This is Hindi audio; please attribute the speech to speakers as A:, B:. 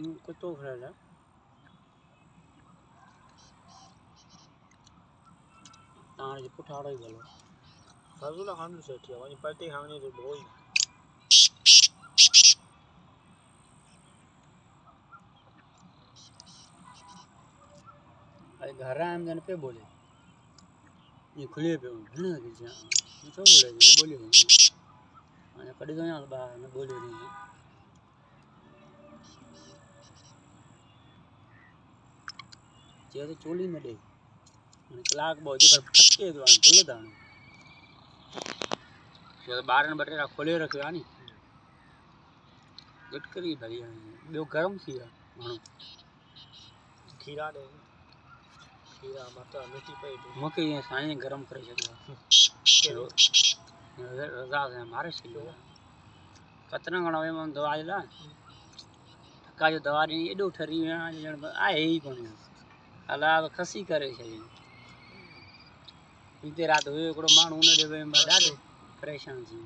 A: कुत्तो फ्रेंड है तार जो पुठाड़ो ही बोलो
B: फजूला खान से ठीक है वही पलटी खाने जो बोल
A: अरे घर आम जन पे बोले ये खुले पे है ना कि ये तो बोले ना बोले मैंने कड़ी तो यहाँ बाहर ना बोले नहीं चेहरे चोली में दे मैंने क्लाक बहुत जो पर फटके तो आने पुल्ले दाने चेहरे बाहर ने बटेरा खोले रखे आनी गटकरी भरी है जो गर्म थी है
B: खीरा दे खीरा मत मिट्टी पे
A: मक्के ये साईं गरम करे छो रजा से मारे से कतना घणो वे मन दवा ला का जो दवा नी एडो ठरी जण आए ही कोनी अला खसी करे छे बीते रात हुए एकड़ो माण्हू उन दे ॾाढो परेशान थी